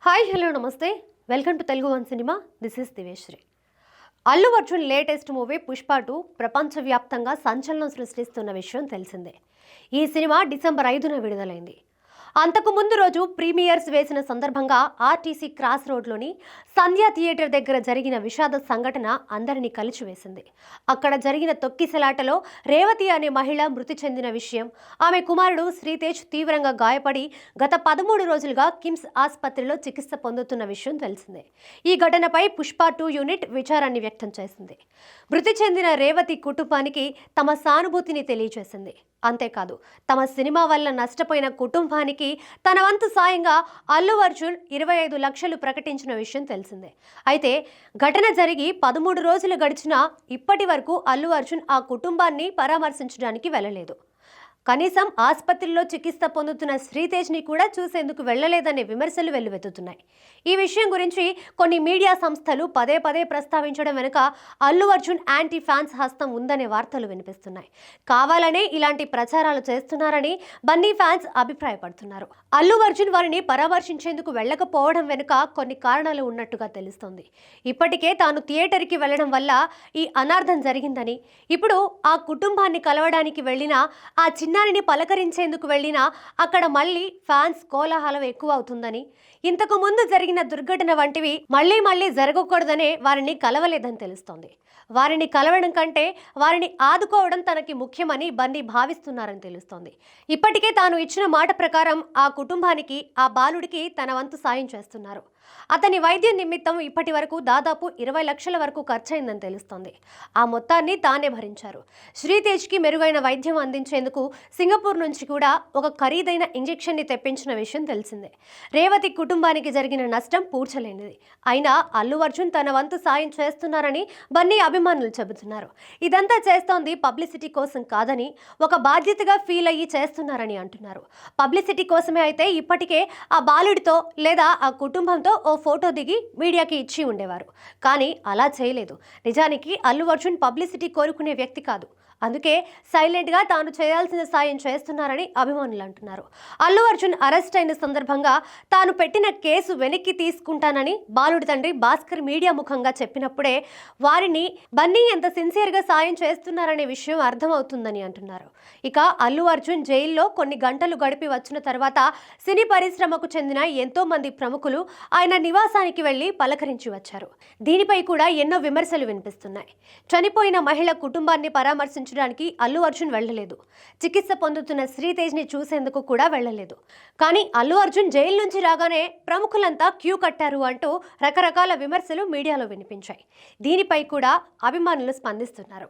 Hi hello నమస్తే welcome to Telugu one cinema. This is Diveshri. Allu Arjun latest movie Pushpa 2 ప్రపంచవ్యాప్తంగా సంచలనం సృష్టిస్తున్న విషయం తెలిసిందే. ఈ సినిమా డిసెంబర్ 5న విడుదలైంది. అంతకు ముందు రోజు ప్రీమియర్స్ వేసిన సందర్భంగా ఆర్టీసీ క్రాస్ రోడ్లోని సంధ్యా థియేటర్ దగ్గర జరిగిన విషాద సంఘటన అందరినీ కలిచివేసింది. అక్కడ జరిగిన తొక్కిసలాటలో రేవతి అనే మహిళ మృతి చెందిన విషయం, ఆమె కుమారుడు శ్రీతేజ్ తీవ్రంగా గాయపడి గత 13 రోజులుగా కిమ్స్ ఆసుపత్రిలో చికిత్స పొందుతున్న విషయం తెలిసిందే. ఈ ఘటనపై పుష్ప 2 యూనిట్ విచారాన్ని వ్యక్తం చేసింది. మృతి చెందిన రేవతి కుటుంబానికి తమ సానుభూతిని తెలియజేసింది. అంతేకాదు, తమ సినిమా వల్ల నష్టపోయిన కుటుంబానికి తన వంతు సాయంగా అల్లు అర్జున్ 25 లక్షలు ప్రకటించిన విషయం తెలిసిందే. అయితే ఘటన జరిగి 13 రోజులు గడిచినా ఇప్పటి వరకు అల్లు అర్జున్ ఆ కుటుంబాన్ని పరామర్శించడానికి వెళ్ళలేదు. కనీసం ఆసుపత్రిలో చికిత్స పొందుతున్న శ్రీతేజ్ని కూడా చూసేందుకు వెళ్లలేదనే విమర్శలు వెల్లువెత్తుతున్నాయి. ఈ విషయం గురించి కొన్ని మీడియా సంస్థలు పదే పదే ప్రస్తావించడం వెనుక అల్లు అర్జున్ యాంటీ ఫ్యాన్స్ హస్తం ఉందనే వార్తలు వినిపిస్తున్నాయి. కావాలనే ఇలాంటి ప్రచారాలు చేస్తున్నారని బన్నీ ఫ్యాన్స్ అభిప్రాయపడుతున్నారు. అల్లు అర్జున్ వారిని పరామర్శించేందుకు వెళ్ళకపోవడం వెనుక కొన్ని కారణాలు ఉన్నట్టుగా తెలుస్తోంది. ఇప్పటికే తాను థియేటర్కి వెళ్లడం వల్ల ఈ అనార్థం జరిగిందని, ఇప్పుడు ఆ కుటుంబాన్ని కలవడానికి వెళ్లిన ఆ చిన్నారిని పలకరించేందుకు వెళ్ళినా అక్కడ మళ్ళీ ఫ్యాన్స్ కోలాహలం ఎక్కువ అవుతుందని, ఇంతకు ముందు జరిగిన దుర్ఘటన వంటివి మళ్ళీ మళ్ళీ జరగకూడదనే వారిని కలవలేదని తెలుస్తోంది. వారిని కలవడం కంటే వారిని ఆదుకోవడం తనకి ముఖ్యమని బన్నీ భావిస్తున్నారని తెలుస్తోంది. ఇప్పటికే తాను ఇచ్చిన మాట ప్రకారం ఆ కుటుంబానికి, ఆ బాలుడికి తన వంతు సాయం చేస్తున్నారు. అతని వైద్యం నిమిత్తం ఇప్పటి వరకు దాదాపు 20 లక్షల వరకు ఖర్చయిందని తెలుస్తోంది. ఆ మొత్తాన్ని తానే భరించారు. శ్రీతేజ్కి మెరుగైన వైద్యం అందించేందుకు సింగపూర్ నుంచి కూడా ఒక ఖరీదైన ఇంజెక్షన్ని తెప్పించిన విషయం తెలిసిందే. రేవతి కుటుంబానికి జరిగిన నష్టం పూడ్చలేనిది. అయినా అల్లు అర్జున్ తన వంతు సాయం చేస్తున్నారని బన్నీ అభిమానులు చెబుతున్నారు. ఇదంతా చేస్తోంది పబ్లిసిటీ కోసం కాదని, ఒక బాధ్యతగా ఫీల్ అయ్యి చేస్తున్నారని అంటున్నారు. పబ్లిసిటీ కోసమే అయితే ఇప్పటికే ఆ బాలుడితో లేదా ఆ కుటుంబంతో ఓ ఫోటో దిగి మీడియాకి ఇచ్చి ఉండేవారు. కానీ అలా చేయలేదు. నిజానికి అల్లు అర్జున్ పబ్లిసిటీ కోరుకునే వ్యక్తి కాదు. అందుకే సైలెంట్గా తాను చేయాల్సిన సాయం చేస్తున్నారని అభిమానులు అంటున్నారు. అల్లు అర్జున్ అరెస్ట్ అయిన సందర్భంగా తాను పెట్టిన కేసు వెనక్కి తీసుకుంటానని బాలుడి తండ్రి భాస్కర్ మీడియా ముఖంగా చెప్పినప్పుడే వారిని బన్నీ ఎంత సిన్సియర్గా సాయం చేస్తున్నారనే విషయం అర్థమవుతుందని అంటున్నారు. ఇక అల్లు అర్జున్ జైల్లో కొన్ని గంటలు గడిపి వచ్చిన తర్వాత సినీ పరిశ్రమకు చెందిన ఎంతో మంది ప్రముఖులు ఆయన నివాసానికి వెళ్లి పలకరించి వచ్చారు. దీనిపై కూడా ఎన్నో విమర్శలు వినిపిస్తున్నాయి. చనిపోయిన మహిళ కుటుంబాన్ని పరామర్శించడానికి అల్లు అర్జున్ వెళ్ళలేదు. చికిత్స పొందుతున్న శ్రీతేజ్ని చూసేందుకు కూడా వెళ్ళలేదు. కానీ అల్లు అర్జున్ జైలు నుంచి రాగానే ప్రముఖులంతా క్యూ కట్టారు అంటూ రకరకాల విమర్శలు మీడియాలో వినిపించాయి. దీనిపై కూడా అభిమానులు స్పందిస్తున్నారు.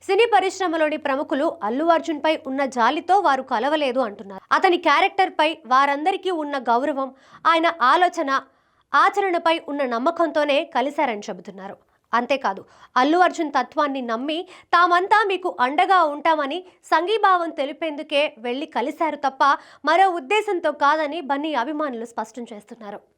సినీ పరిశ్రమలోని ప్రముఖులు అల్లు అర్జున్ పై ఉన్న జాలితో వారు కలవలేదు అంటున్నారు. అతని క్యారెక్టర్ పై వారందరికీ ఉన్న గౌరవం, ఆయన ఆలోచన ఆచరణపై ఉన్న నమ్మకంతోనే కలిశారని చెబుతున్నారు. అంతేకాదు, అల్లు అర్జున్ తత్వాన్ని నమ్మి తామంతా మీకు అండగా ఉంటామని సంఘీభావం తెలిపేందుకే వెళ్లి కలిశారు తప్ప మరో ఉద్దేశంతో కాదని బన్నీ అభిమానులు స్పష్టం చేస్తున్నారు.